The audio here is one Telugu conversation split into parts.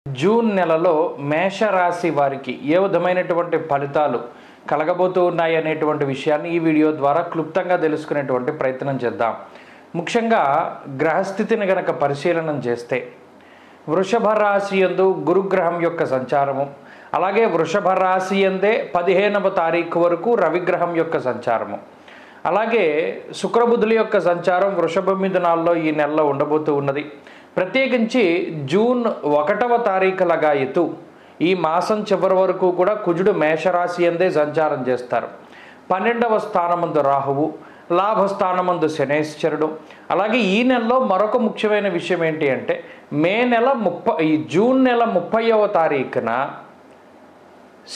జూన్ నెలలో మేషరాశి వారికి ఏ విధమైనటువంటి ఫలితాలు కలగబోతూ ఉన్నాయి అనేటువంటి విషయాన్ని ఈ వీడియో ద్వారా క్లుప్తంగా తెలుసుకునేటువంటి ప్రయత్నం చేద్దాం. ముఖ్యంగా గ్రహస్థితిని గనక పరిశీలనం చేస్తే వృషభ రాశి యందు గురుగ్రహం యొక్క సంచారము, అలాగే వృషభ రాశి యందే 15వ తారీఖు వరకు రవిగ్రహం యొక్క సంచారము, అలాగే శుక్రబుధుల యొక్క సంచారం వృషభ మిథునాల్లో ఈ నెలలో ఉండబోతూ ఉన్నది. ప్రత్యేకించి జూన్ 1వ తారీఖు లగాయతు ఈ మాసం చివరి వరకు కూడా కుజుడు మేషరాశి యందే సంచారం చేస్తారు. 12వ స్థానమందు రాహువు, లాభస్థానమందు శనేశ్వరుడు. అలాగే ఈ నెలలో మరొక ముఖ్యమైన విషయం ఏంటి అంటే జూన్ నెల 30వ తారీఖున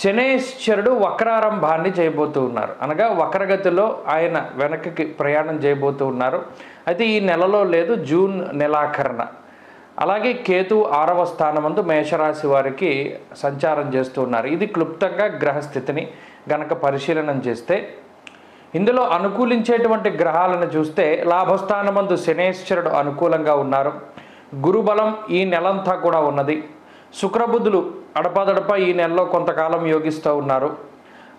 శనేశ్వరుడు వక్రారంభాన్ని చేయబోతూ ఉన్నారు. అనగా వక్రగతిలో ఆయన వెనక్కి ప్రయాణం చేయబోతూ ఉన్నారు. అయితే ఈ నెలలో లేదు, జూన్ నెలాఖరున. అలాగే కేతు 6వ స్థానమందు మేషరాశి వారికి సంచారం చేస్తూ ఉన్నారు. ఇది క్లుప్తంగా గ్రహస్థితిని గనక పరిశీలనం చేస్తే ఇందులో అనుకూలించేటువంటి గ్రహాలను చూస్తే లాభస్థానమందు శనేశ్వరుడు అనుకూలంగా ఉన్నారు. గురుబలం ఈ నెలంతా కూడా ఉన్నది. శుక్రబుధులు అడపాదడప ఈ నెలలో కొంతకాలం యోగిస్తూ ఉన్నారు.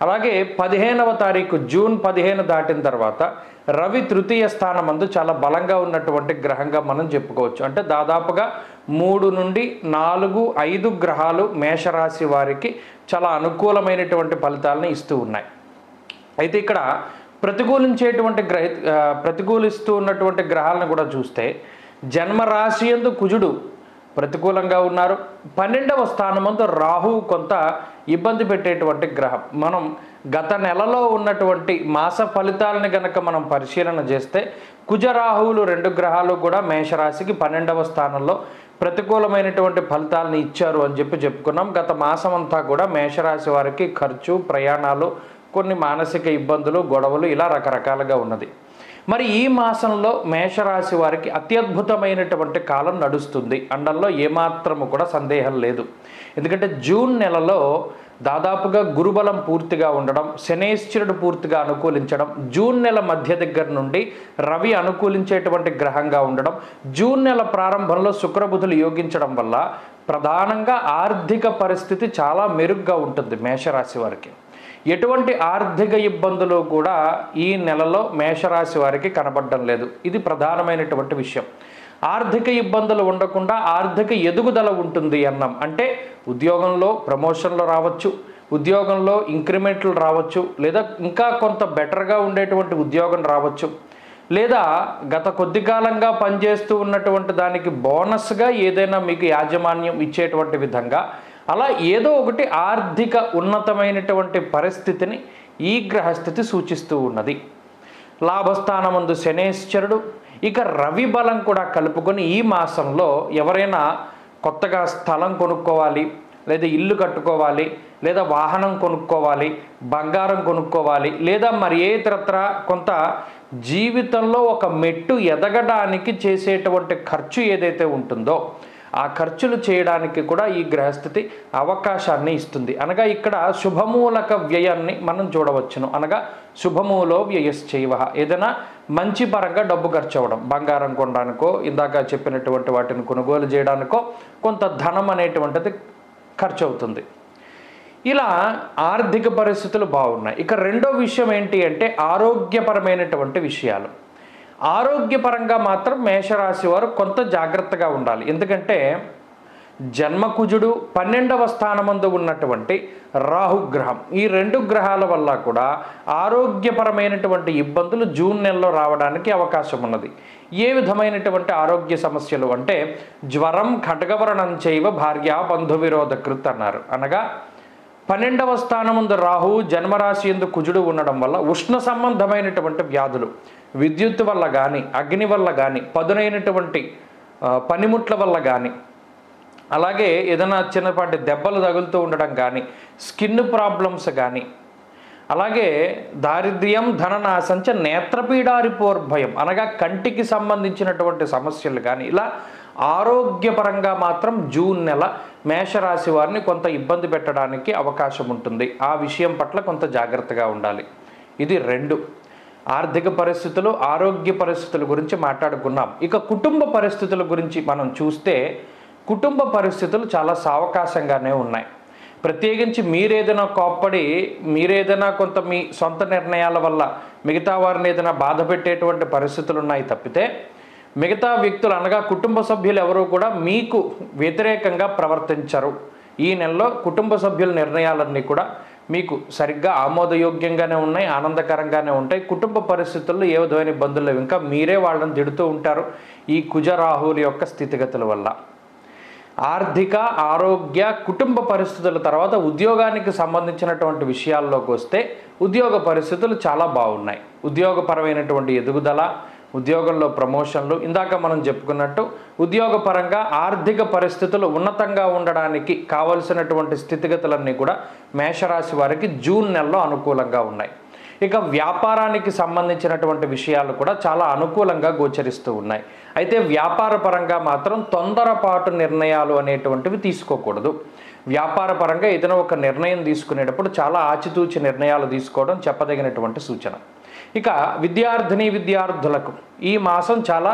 అలాగే 15వ తారీఖు జూన్ 15 దాటిన తర్వాత రవి తృతీయ స్థానమందు చాలా బలంగా ఉన్నటువంటి గ్రహంగా మనం చెప్పుకోవచ్చు. అంటే దాదాపుగా 3 నుండి 4, 5 గ్రహాలు మేషరాశి వారికి చాలా అనుకూలమైనటువంటి ఫలితాలను ఇస్తూ ఉన్నాయి. అయితే ఇక్కడ ప్రతికూలిస్తూ ఉన్నటువంటి గ్రహాలను కూడా చూస్తే జన్మరాశి యందు కుజుడు ప్రతికూలంగా ఉన్నారు. 12వ స్థానమందు రాహువు కొంత ఇబ్బంది పెట్టేటువంటి గ్రహం. మనం గత నెలలో ఉన్నటువంటి మాస ఫలితాలను గనక మనం పరిశీలన చేస్తే కుజరాహువులు 2 గ్రహాలు కూడా మేషరాశికి 12వ స్థానంలో ప్రతికూలమైనటువంటి ఫలితాలను ఇచ్చారు అని చెప్పుకున్నాం. గత మాసం అంతా కూడా మేషరాశి వారికి ఖర్చు, ప్రయాణాలు, కొన్ని మానసిక ఇబ్బందులు, గొడవలు ఇలా రకరకాలుగా ఉన్నది. మరి ఈ మాసంలో మేషరాశి వారికి అత్యద్భుతమైనటువంటి కాలం నడుస్తుంది అనడంలో ఏమాత్రము కూడా సందేహం లేదు. ఎందుకంటే జూన్ నెలలో దాదాపుగా గురుబలం పూర్తిగా ఉండడం, శనేశ్వరుడు పూర్తిగా అనుకూలించడం, జూన్ నెల మధ్య దగ్గర నుండి రవి అనుకూలించేటువంటి గ్రహంగా ఉండడం, జూన్ నెల ప్రారంభంలో శుక్రబుధులు యోగించడం వల్ల ప్రధానంగా ఆర్థిక పరిస్థితి చాలా మెరుగ్గా ఉంటుంది మేషరాశి వారికి. ఎటువంటి ఆర్థిక ఇబ్బందులు కూడా ఈ నెలలో మేషరాశి వారికి కనబడడం లేదు. ఇది ప్రధానమైనటువంటి విషయం. ఆర్థిక ఇబ్బందులు ఉండకుండా ఆర్థిక ఎదుగుదల ఉంటుంది అన్నాం. అంటే ఉద్యోగంలో ప్రమోషన్లు రావచ్చు, ఉద్యోగంలో ఇంక్రిమెంట్లు రావచ్చు, లేదా ఇంకా కొంత బెటర్గా ఉండేటువంటి ఉద్యోగం రావచ్చు, లేదా గత కొద్ది కాలంగా పనిచేస్తూ ఉన్నటువంటి దానికి బోనస్గా ఏదైనా మీకు యాజమాన్యం ఇచ్చేటువంటి విధంగా అలా ఏదో ఒకటి ఆర్థిక ఉన్నతమైనటువంటి పరిస్థితిని ఈ గ్రహస్థితి సూచిస్తూ ఉన్నది. లాభస్థానమందు శనేశ్వరుడు, ఇక రవి బలం కూడా కలుపుకొని ఈ మాసంలో ఎవరైనా కొత్తగా స్థలం కొనుక్కోవాలి, లేదా ఇల్లు కట్టుకోవాలి, లేదా వాహనం కొనుక్కోవాలి, బంగారం కొనుక్కోవాలి, లేదా మరి ఏ ఇతరత్ర కొంత జీవితంలో ఒక మెట్టు ఎదగడానికి చేసేటువంటి ఖర్చు ఏదైతే ఉంటుందో ఆ ఖర్చులు చేయడానికి కూడా ఈ గ్రహస్థితి అవకాశాన్ని ఇస్తుంది. అనగా ఇక్కడ శుభమూలక వ్యయాన్ని మనం చూడవచ్చును. అనగా శుభమూలో వ్యయశ్చైవ, ఏదైనా మంచి పరంగా డబ్బు ఖర్చు అవ్వడం, బంగారం కొనడానికో, ఇందాక చెప్పినటువంటి వాటిని కొనుగోలు చేయడానికో కొంత ధనం అనేటువంటిది ఖర్చు అవుతుంది. ఇలా ఆర్థిక పరిస్థితులు బాగున్నాయి. ఇక రెండో విషయం ఏంటి అంటే ఆరోగ్యపరమైనటువంటి విషయాలు. ఆరోగ్యపరంగా మాత్రం మేషరాశి వారు కొంత జాగ్రత్తగా ఉండాలి. ఎందుకంటే జన్మకుజుడు 12వ స్థానమందు ఉన్నటువంటి రాహుగ్రహం, ఈ 2 గ్రహాల వల్ల కూడా ఆరోగ్యపరమైనటువంటి ఇబ్బందులు జూన్ నెలలో రావడానికి అవకాశం ఉన్నది. ఏ విధమైనటువంటి ఆరోగ్య సమస్యలు అంటే జ్వరం, ఖడ్గవరణం చేయవ భార్య బంధు విరోధకృత్ అన్నారు. అనగా 12వ స్థానమందు రాహువు, జన్మరాశి యందు కుజుడు ఉండడం వల్ల ఉష్ణ సంబంధమైనటువంటి వ్యాధులు, విద్యుత్ వల్ల కానీ, అగ్ని వల్ల కానీ, పదునైనటువంటి పనిముట్ల వల్ల కానీ, అలాగే ఏదైనా చిన్నపాటి దెబ్బలు తగులుతూ ఉండడం కానీ, స్కిన్ ప్రాబ్లమ్స్ కానీ, అలాగే దారిద్ర్యం, ధననాశంచ నేత్రపీడారిపోర్భయం, అనగా కంటికి సంబంధించినటువంటి సమస్యలు కానీ, ఇలా ఆరోగ్యపరంగా మాత్రం జూన్ నెల మేషరాశి వారిని కొంత ఇబ్బంది పెట్టడానికి అవకాశం ఉంటుంది. ఆ విషయం పట్ల కొంత జాగ్రత్తగా ఉండాలి. ఇది 2. ఆర్థిక పరిస్థితులు, ఆరోగ్య పరిస్థితుల గురించి మాట్లాడుకున్నాం. ఇక కుటుంబ పరిస్థితుల గురించి మనం చూస్తే కుటుంబ పరిస్థితులు చాలా సావకాశంగానే ఉన్నాయి. ప్రత్యేకించి మీరేదైనా కోప్పడి మీరేదైనా కొంత మీ సొంత నిర్ణయాల వల్ల మిగతా వారిని ఏదైనా బాధ పెట్టేటువంటి పరిస్థితులు ఉన్నాయి తప్పితే మిగతా వ్యక్తులు అనగా కుటుంబ సభ్యులు ఎవరూ కూడా మీకు వ్యతిరేకంగా ప్రవర్తించరు. ఈ నెలలో కుటుంబ సభ్యుల నిర్ణయాలన్నీ కూడా మీకు సరిగ్గా ఆమోదయోగ్యంగానే ఉన్నాయి, ఆనందకరంగానే ఉంటాయి. కుటుంబ పరిస్థితుల్లో ఏ విధమైన ఇబ్బందులు లేవు. ఇంకా మీరే వాళ్ళని తిడుతూ ఉంటారు ఈ కుజరాహువుల యొక్క స్థితిగతుల వల్ల. ఆర్థిక, ఆరోగ్య, కుటుంబ పరిస్థితుల తర్వాత ఉద్యోగానికి సంబంధించినటువంటి విషయాల్లోకి వస్తే ఉద్యోగ పరిస్థితులు చాలా బాగున్నాయి. ఉద్యోగపరమైనటువంటి ఎదుగుదల, ఉద్యోగంలో ప్రమోషన్లు, ఇందాక మనం చెప్పుకున్నట్టు ఉద్యోగపరంగా ఆర్థిక పరిస్థితులు ఉన్నతంగా ఉండడానికి కావలసినటువంటి స్థితిగతులన్నీ కూడా మేషరాశి వారికి జూన్ నెలలో అనుకూలంగా ఉన్నాయి. ఇక వ్యాపారానికి సంబంధించినటువంటి విషయాలు కూడా చాలా అనుకూలంగా గోచరిస్తూ ఉన్నాయి. అయితే వ్యాపార పరంగా మాత్రం తొందరపాటు నిర్ణయాలు అనేటువంటివి తీసుకోకూడదు. వ్యాపార పరంగా ఏదైనా ఒక నిర్ణయం తీసుకునేటప్పుడు చాలా ఆచితూచి నిర్ణయాలు తీసుకోవడం చెప్పదగినటువంటి సూచన. ఇక విద్యార్థులకు ఈ మాసం చాలా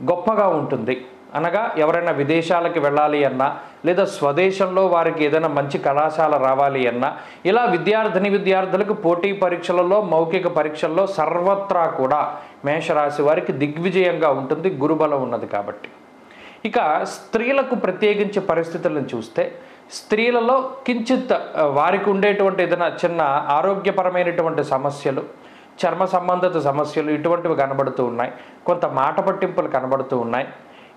గొప్పగా ఉంటుంది. అనగా ఎవరైనా విదేశాలకు వెళ్ళాలి అన్నా లేదా స్వదేశంలో వారికి ఏదైనా మంచి కళాశాల రావాలి అన్నా ఇలా విద్యార్థులకు పోటీ పరీక్షలలో, మౌఖిక పరీక్షల్లో సర్వత్రా కూడా మేషరాశి వారికి దిగ్విజయంగా ఉంటుంది, గురుబలం ఉన్నది కాబట్టి. ఇక స్త్రీలకు ప్రత్యేకించి పరిస్థితులను చూస్తే స్త్రీలలో కించిత్ వారికి ఉండేటువంటి ఏదైనా చిన్న ఆరోగ్యపరమైనటువంటి సమస్యలు, చర్మ సంబంధిత సమస్యలు ఇటువంటివి కనబడుతూ ఉన్నాయి. కొంత మాట పట్టింపులు కనబడుతూ ఉన్నాయి.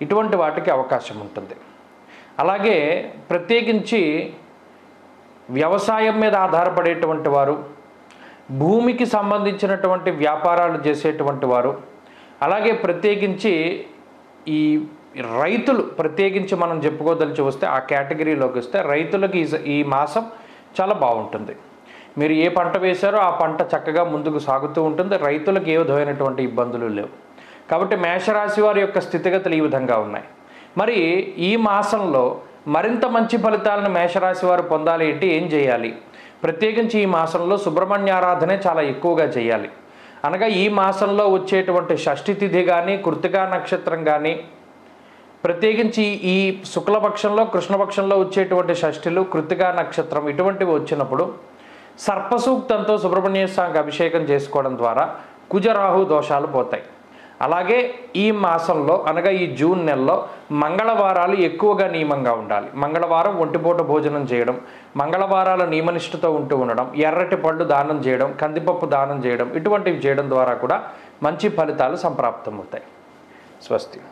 ఇటువంటి వాటికి అవకాశం ఉంటుంది. అలాగే ప్రత్యేకించి వ్యవసాయం మీద ఆధారపడేటువంటి వారు, భూమికి సంబంధించినటువంటి వ్యాపారాలు చేసేటువంటి వారు, అలాగే ప్రత్యేకించి ఈ రైతులు ప్రత్యేకించి మనం చెప్పుకోదలిచి వస్తే ఆ కేటగిరీలోకి వస్తే రైతులకి ఈ మాసం చాలా బాగుంటుంది. మీరు ఏ పంట వేశారో ఆ పంట చక్కగా ముందుకు సాగుతూ ఉంటుంది. రైతులకు ఏ విధమైనటువంటి ఇబ్బందులు లేవు. కాబట్టి మేషరాశి వారి యొక్క స్థితిగతులు ఈ విధంగా ఉన్నాయి. మరి ఈ మాసంలో మరింత మంచి ఫలితాలను మేషరాశి వారు పొందాలి అంటే ఏం చేయాలి? ప్రత్యేకించి ఈ మాసంలో సుబ్రహ్మణ్యారాధనే చాలా ఎక్కువగా చేయాలి. అనగా ఈ మాసంలో వచ్చేటువంటి షష్ఠి తిథి కానీ, కృత్తికా నక్షత్రం కానీ, ప్రత్యేకించి ఈ శుక్లపక్షంలో, కృష్ణపక్షంలో వచ్చేటువంటి షష్ఠిలు, కృత్తికా నక్షత్రం ఇటువంటివి వచ్చినప్పుడు సర్పసూక్తంతో సుబ్రహ్మణ్య స్వామికి అభిషేకం చేసుకోవడం ద్వారా కుజరాహు దోషాలు పోతాయి. అలాగే ఈ మాసంలో అనగా ఈ జూన్ నెలలో మంగళవారాలు ఎక్కువగా నియమంగా ఉండాలి. మంగళవారం ఒంటిపూట భోజనం చేయడం, మంగళవారాల నియమనిష్టతో ఉంటూ ఉండడం, ఎర్రటి పళ్ళు దానం చేయడం, కందిపప్పు దానం చేయడం ఇటువంటివి చేయడం ద్వారా కూడా మంచి ఫలితాలు సంప్రాప్తమవుతాయి. స్వస్తి.